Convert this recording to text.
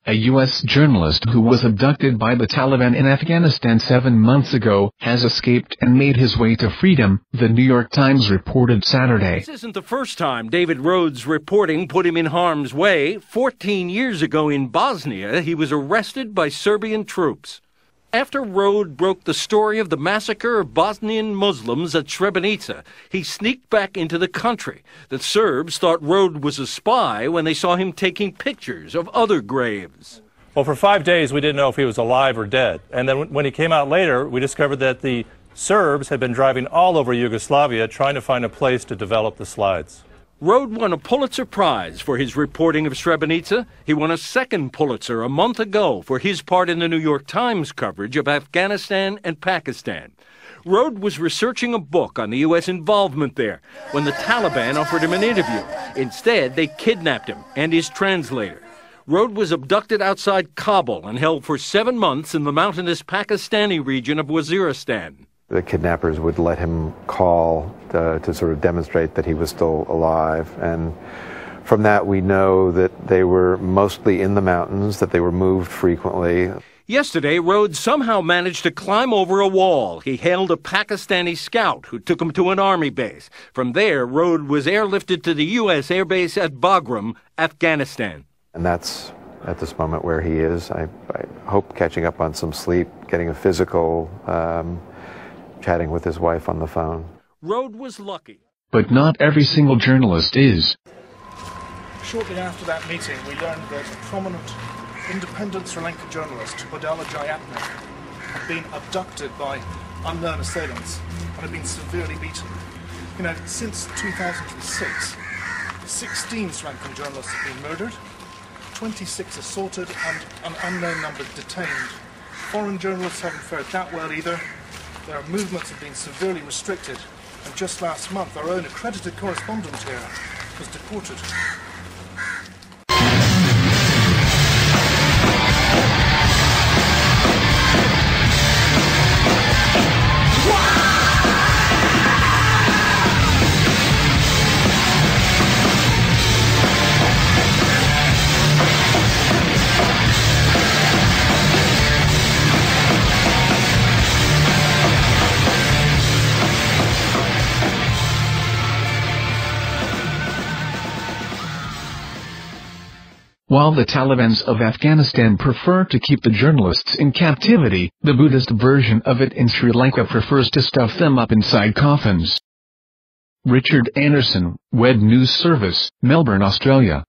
a U.S. journalist who was abducted by the Taliban in Afghanistan 7 months ago, has escaped and made his way to freedom, the New York Times reported Saturday. This isn't the first time David Rohde's reporting put him in harm's way. 14 years ago in Bosnia, he was arrested by Serbian troops. After Rohde broke the story of the massacre of Bosnian Muslims at Srebrenica, he sneaked back into the country. The Serbs thought Rohde was a spy when they saw him taking pictures of other graves. Well, for 5 days, we didn't know if he was alive or dead. And then when he came out later, we discovered that the Serbs had been driving all over Yugoslavia trying to find a place to develop the slides. Rohde won a Pulitzer Prize for his reporting of Srebrenica. He won a second Pulitzer a month ago for his part in the New York Times coverage of Afghanistan and Pakistan. Rohde was researching a book on the U.S. involvement there when the Taliban offered him an interview. Instead, they kidnapped him and his translator. Rohde was abducted outside Kabul and held for 7 months in the mountainous Pakistani region of Waziristan. The kidnappers would let him call to sort of demonstrate that he was still alive. And from that, we know that they were mostly in the mountains, that they were moved frequently. Yesterday, Rohde somehow managed to climb over a wall. He hailed a Pakistani scout who took him to an army base. From there, Rohde was airlifted to the U.S. Air Base at Bagram, Afghanistan. And that's at this moment where he is. I hope catching up on some sleep, getting a physical, chatting with his wife on the phone. Rohde was lucky. But not every single journalist is. Shortly after that meeting, we learned that prominent independent Sri Lankan journalist Bodala Jayatne had been abducted by unknown assailants and had been severely beaten. You know, since 2006, 16 Sri Lankan journalists have been murdered, 26 assaulted, and an unknown number detained. Foreign journalists haven't fared that well either. Their movements have been severely restricted, and just last month our own accredited correspondent here was deported. While the Taliban of Afghanistan prefer to keep the journalists in captivity, the Buddhist version of it in Sri Lanka prefers to stuff them up inside coffins. Richard Anderson, Web News Service, Melbourne, Australia.